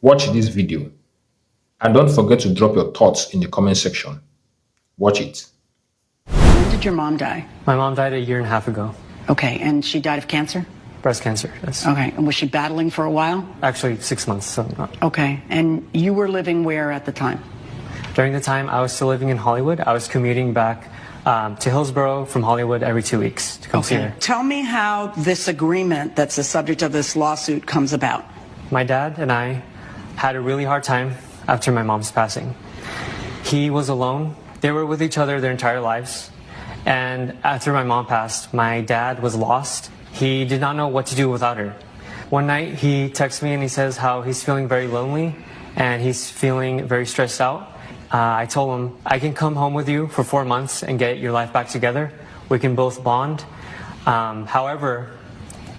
Watch this video and don't forget to drop your thoughts in the comment section. Watch it. When did your mom die? My mom died a year and a half ago. Okay, and she died of cancer? Breast cancer, yes. Okay, and was she battling for a while? Actually, 6 months, so not. Okay, and you were living where at the time? During the time I was still living in Hollywood, I was commuting back to Hillsborough from Hollywood every 2 weeks to come see her. Tell me how this agreement that's the subject of this lawsuit comes about. My dad and I had a really hard time after my mom's passing. He was alone. They were with each other their entire lives. And after my mom passed, my dad was lost. He did not know what to do without her. One night he texts me and he says how he's feeling very lonely and he's feeling very stressed out. I told him, I can come home with you for 4 months and get your life back together. We can both bond. However,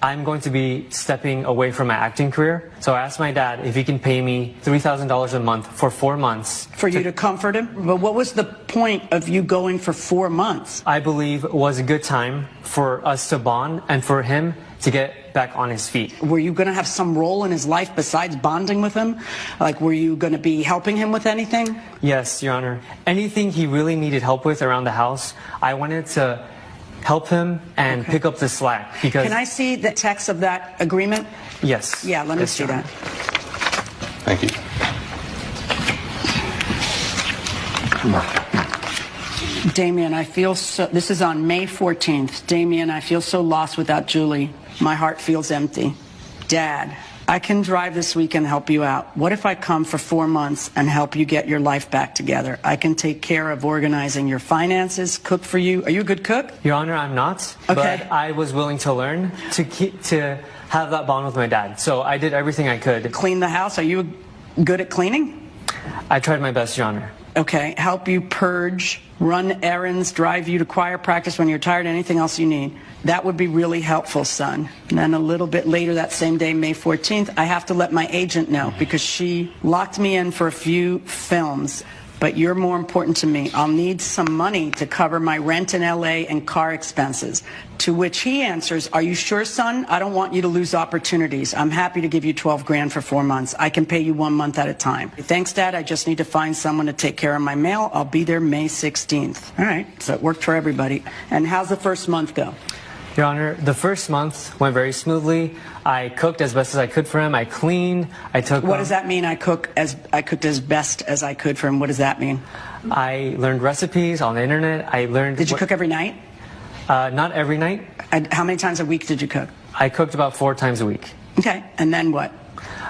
I'm going to be stepping away from my acting career. So I asked my dad if he can pay me $3,000 a month for 4 months. For you to comfort him? But what was the point of you going for 4 months? I believe it was a good time for us to bond and for him to get back on his feet. Were you going to have some role in his life besides bonding with him? Like, were you going to be helping him with anything? Yes, Your Honor. Anything he really needed help with around the house, I wanted to help him and pick up the slack. Because can I see the text of that agreement? Yes. Yeah, let me see that. Thank you. Damien, I feel so, this is on May 14th. Damien, I feel so lost without Julie. My heart feels empty. Dad, I can drive this week and help you out. What if I come for 4 months and help you get your life back together? I can take care of organizing your finances, cook for you. Are you a good cook? Your Honor, I'm not. Okay. But I was willing to learn to have that bond with my dad. So I did everything I could. Clean the house. Are you good at cleaning? I tried my best, Your Honor. Okay. Help you purge, run errands, drive you to choir practice when you're tired, anything else you need. That would be really helpful, son. And then a little bit later that same day, May 14th, I have to let my agent know because she locked me in for a few films. But you're more important to me. I'll need some money to cover my rent in LA and car expenses. To which he answers, are you sure, son? I don't want you to lose opportunities. I'm happy to give you 12 grand for 4 months. I can pay you 1 month at a time. Thanks, Dad. I just need to find someone to take care of my mail. I'll be there May 16th. All right. So it worked for everybody. And how's the first month go? Your Honor, the first month went very smoothly. I cooked as best as I could for him. I cleaned. I took. What does that mean? I cooked as best as I could for him. What does that mean? I learned recipes on the internet. I learned. Did you cook every night? Not every night. And how many times a week did you cook? I cooked about 4 times a week. Okay. And then what?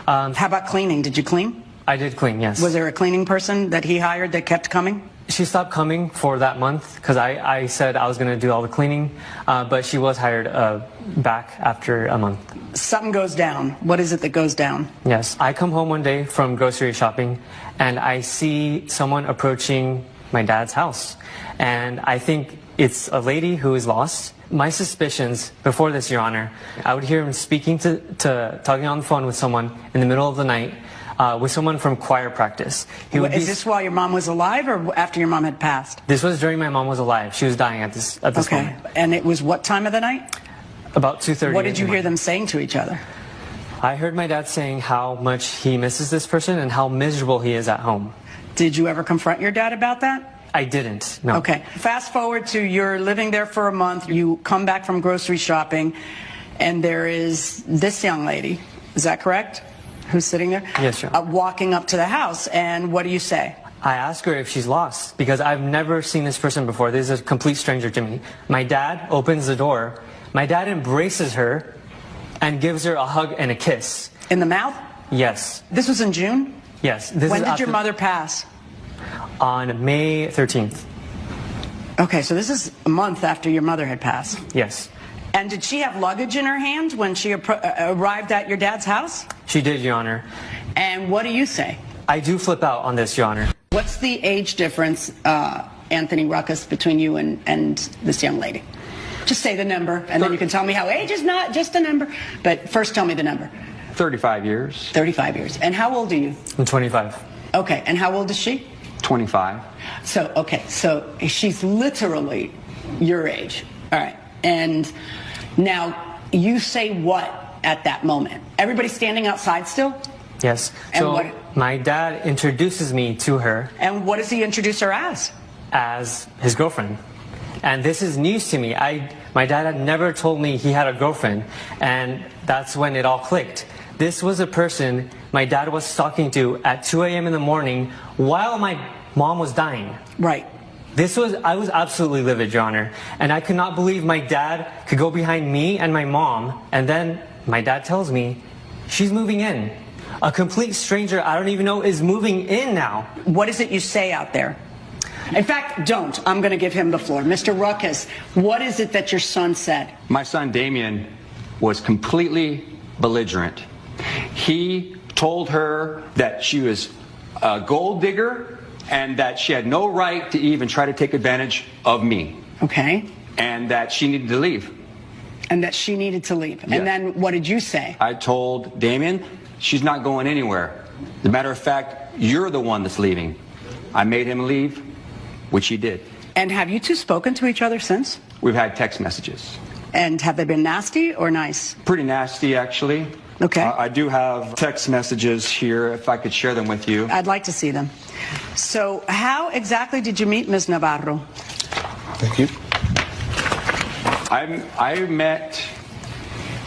How about cleaning? Did you clean? I did clean, yes. Was there a cleaning person that he hired that kept coming? She stopped coming for that month because I said I was going to do all the cleaning, but she was hired back after a month. Something goes down. What is it that goes down? Yes. I come home one day from grocery shopping and I see someone approaching my dad's house. And I think it's a lady who is lost. My suspicions before this, Your Honor, I would hear him speaking talking on the phone with someone in the middle of the night. With someone from choir practice. Is this while your mom was alive or after your mom had passed? This was during my mom was alive. She was dying at this moment. And it was what time of the night? About 2:30. What did you hear them saying to each other? I heard my dad saying how much he misses this person and how miserable he is at home. Did you ever confront your dad about that? I didn't, no. Okay. Fast forward to you're living there for a month. You come back from grocery shopping and there is this young lady. Is that correct? Who's sitting there? Yes, Your Honor. Walking up to the house, and what do you say? I ask her if she's lost because I've never seen this person before. This is a complete stranger to me. My dad opens the door. My dad embraces her and gives her a hug and a kiss. In the mouth? Yes. This was in June? Yes. When did your mother pass? On May 13th. Okay, so this is a month after your mother had passed. Yes. And did she have luggage in her hand when she arrived at your dad's house? She did, Your Honor. And what do you say? I do flip out on this, Your Honor. What's the age difference, Anthony Ruckus, between you and this young lady? Just say the number, and then you can tell me how age is not just a number. But first tell me the number. 35 years. 35 years. And how old are you? I'm 25. Okay, and how old is she? 25. So she's literally your age. All right. And now you say what at that moment? Everybody standing outside still? Yes. And So what- my dad introduces me to her And what does he introduce her as his girlfriend. And this is news to me. My dad had never told me he had a girlfriend, and that's when it all clicked. This was a person my dad was talking to at 2 a.m. in the morning while my mom was dying. Right. I was absolutely livid, Your Honor. And I could not believe my dad could go behind me and my mom, and then my dad tells me she's moving in. A complete stranger I don't even know is moving in now. What is it you say out there? In fact, don't. I'm going to give him the floor. Mr. Ruckus, what is it that your son said? My son Damien was completely belligerent. He told her that she was a gold digger and that she had no right to even try to take advantage of me. Okay. And that she needed to leave. And that she needed to leave. Yes. And then what did you say? I told Damien she's not going anywhere. As a matter of fact, you're the one that's leaving. I made him leave, which he did. And have you two spoken to each other since? We've had text messages. And have they been nasty or nice? Pretty nasty, actually. Okay. I do have text messages here, if I could share them with you. I'd like to see them. So how exactly did you meet Ms. Navarro? Thank you.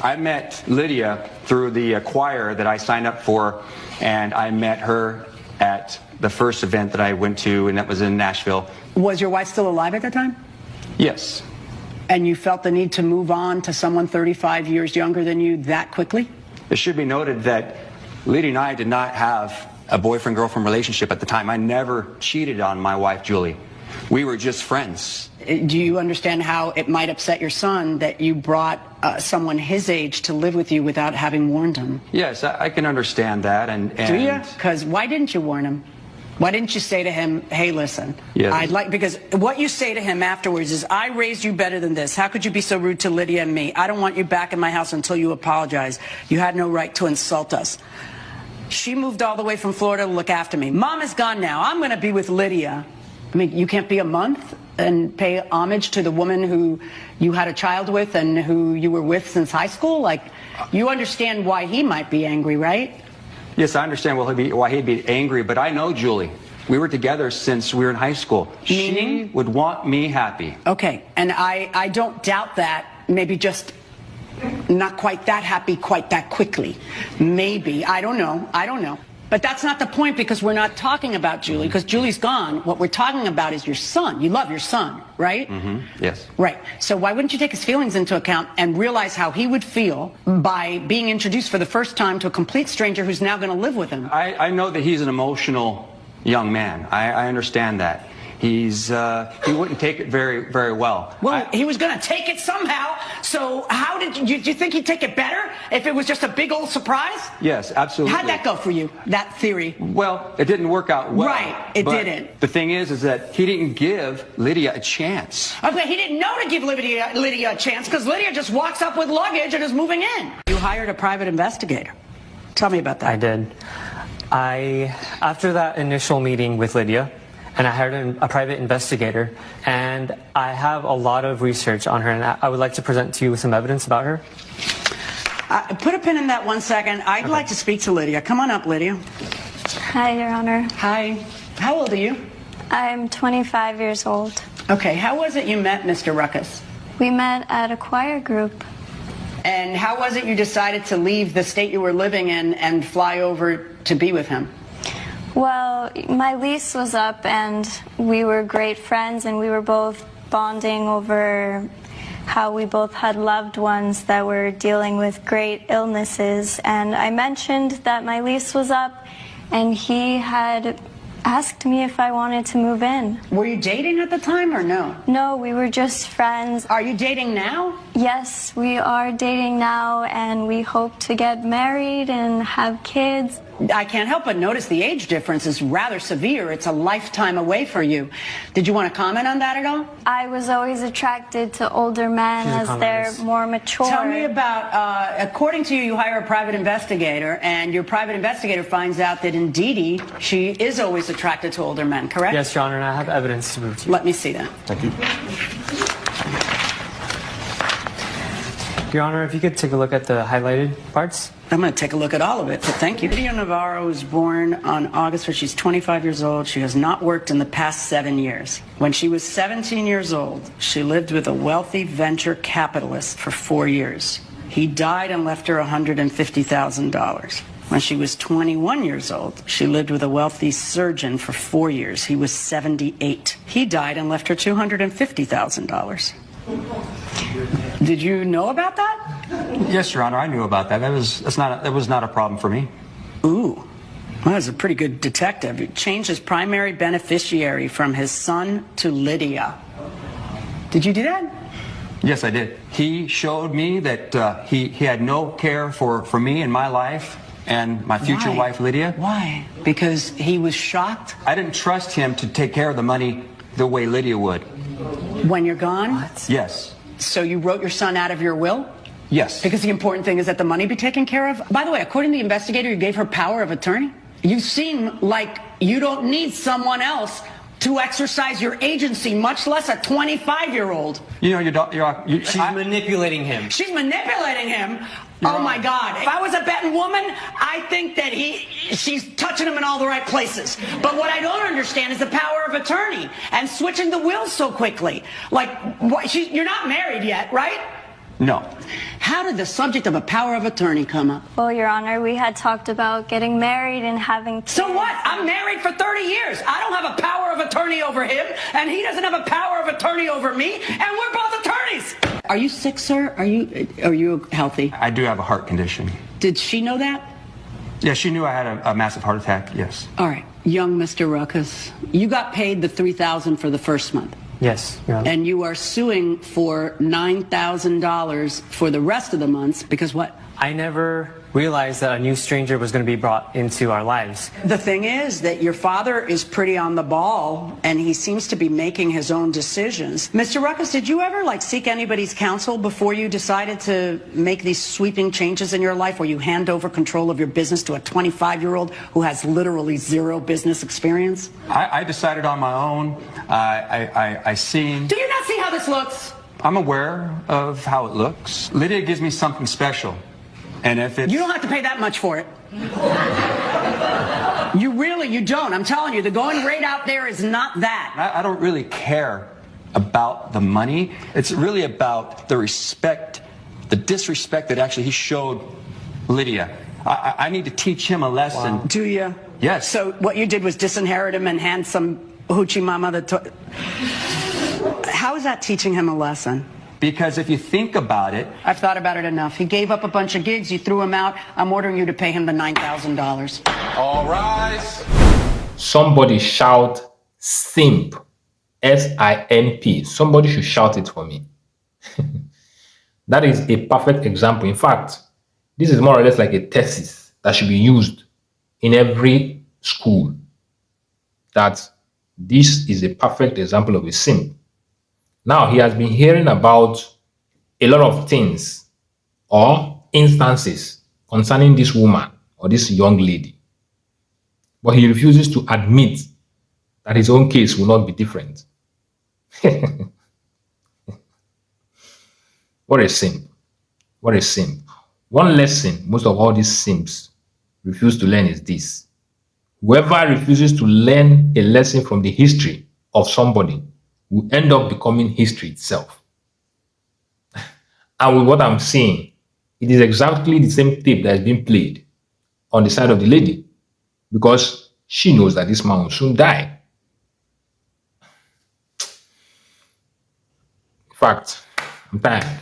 I met Lydia through the choir that I signed up for, and I met her at the first event that I went to, and that was in Nashville. Was your wife still alive at that time? Yes. And you felt the need to move on to someone 35 years younger than you that quickly? It should be noted that Lydia and I did not have a boyfriend-girlfriend relationship at the time. I never cheated on my wife, Julie. We were just friends. Do you understand how it might upset your son that you brought someone his age to live with you without having warned him? Yes, I can understand that. And Do you? Because why didn't you warn him? Why didn't you say to him, hey, listen, Yes. because what you say to him afterwards is, I raised you better than this. How could you be so rude to Lydia and me? I don't want you back in my house until you apologize. You had no right to insult us. She moved all the way from Florida to look after me. Mom is gone now. I'm going to be with Lydia. I mean, you can't be a month and pay homage to the woman who you had a child with and who you were with since high school? Like, you understand why he might be angry, right? Yes, I understand why he'd be angry, but I know Julie. We were together since we were in high school. Meaning? She would want me happy. Okay, and I don't doubt that. Maybe just not quite that happy quite that quickly. Maybe. I don't know. But that's not the point, because we're not talking about Julie, because Julie's gone. What we're talking about is your son. You love your son, right? Mm-hmm. Yes. Right. So why wouldn't you take his feelings into account and realize how he would feel by being introduced for the first time to a complete stranger who's now going to live with him? I know that he's an emotional young man. I understand that. He wouldn't take it very, very well. Well, he was going to take it somehow. So how did you think he'd take it better if it was just a big old surprise? Yes, absolutely. How'd that go for you, that theory? Well, it didn't work out well. Right, it but didn't. The thing is that he didn't give Lydia a chance. Okay, he didn't know to give Lydia a chance, because Lydia just walks up with luggage and is moving in. You hired a private investigator. Tell me about that. I did. After that initial meeting with Lydia, and I hired a private investigator, and I have a lot of research on her, and I would like to present to you with some evidence about her. Put a pin in that 1 second. I'd like to speak to Lydia. Come on up, Lydia. Hi, Your Honor. Hi. How old are you? I'm 25 years old. Okay, how was it you met Mr. Ruckus? We met at a choir group. And how was it you decided to leave the state you were living in and fly over to be with him? Well, my lease was up and we were great friends, and we were both bonding over how we both had loved ones that were dealing with great illnesses. And I mentioned that my lease was up, and he had asked me if I wanted to move in. Were you dating at the time or no? No, we were just friends. Are you dating now? Yes, we are dating now, and we hope to get married and have kids. I can't help but notice the age difference is rather severe. It's a lifetime away for you. Did you want to comment on that at all? I was always attracted to older men She's a as they're communist. more mature. Tell me about, according to you, you hire a private investigator, and your private investigator finds out that indeed she is always attracted to older men, correct? Yes, Your Honor, and I have evidence to prove to you. Let me see that. Thank you. Your Honor, if you could take a look at the highlighted parts. I'm going to take a look at all of it, but thank you. Lydia Navarro was born on August 1st. She's 25 years old. She has not worked in the past 7 years. When she was 17 years old, she lived with a wealthy venture capitalist for 4 years. He died and left her $150,000. When she was 21 years old, she lived with a wealthy surgeon for 4 years. He was 78. He died and left her $250,000. Did you know about that? Yes, Your Honor, I knew about that. That was not a problem for me. Ooh, well, that's a pretty good detective. He changed his primary beneficiary from his son to Lydia. Did you do that? Yes, I did. He showed me that he had no care for me and my life and my future Why? wife, Lydia. Why? Because he was shocked I didn't trust him to take care of the money the way Lydia would. when you're gone? What? Yes. So you wrote your son out of your will? Yes. Because the important thing is that the money be taken care of? By the way, according to the investigator, you gave her power of attorney? You seem like you don't need someone else to exercise your agency, much less a 25-year-old. You know, She's manipulating him. She's manipulating him? Oh my God. If I was a betting woman, I think that she's touching him in all the right places. But what I don't understand is the power of attorney and switching the will so quickly. Like, you're not married yet, right? No. How did the subject of a power of attorney come up? Well, Your Honor, we had talked about getting married and having kids. So what? I'm married for 30 years. I don't have a power of attorney over him, and he doesn't have a power of attorney over me, and we're both attorneys. Are you sick, sir? Are you healthy? I do have a heart condition. Did she know that? Yeah, she knew I had a massive heart attack, yes. All right, young Mr. Ruckus, you got paid the $3,000 for the first month. Yes, Your Honor. And you are suing for $9,000 for the rest of the months because what? I never realized that a new stranger was going to be brought into our lives. The thing is that your father is pretty on the ball and he seems to be making his own decisions. Mr. Ruckus, did you ever seek anybody's counsel before you decided to make these sweeping changes in your life where you hand over control of your business to a 25-year-old who has literally zero business experience? I decided on my own. I seen. Do you not see how this looks? I'm aware of how it looks. Lydia gives me something special. And if it's... You don't have to pay that much for it. You don't. I'm telling you, the going rate out there is not that. I don't really care about the money. It's really about the respect, the disrespect that actually he showed Lydia. I need to teach him a lesson. Wow. Do you? Yes. So what you did was disinherit him and hand some hoochie mama the... How is that teaching him a lesson? Because if you think about it... I've thought about it enough. He gave up a bunch of gigs. You threw him out. I'm ordering you to pay him the $9,000. All rise. Somebody shout simp. S-I-M-P. Somebody should shout it for me. That is a perfect example. In fact, this is more or less like a thesis that should be used in every school. That this is a perfect example of a simp. Now, he has been hearing about a lot of things or instances concerning this woman or this young lady. But he refuses to admit that his own case will not be different. What a simp. What a simp. One lesson most of all these simps refuse to learn is this. Whoever refuses to learn a lesson from the history of somebody will end up becoming history itself. And with what I'm saying, it is exactly the same tape that is being played on the side of the lady because she knows that this man will soon die. In fact, I'm tired.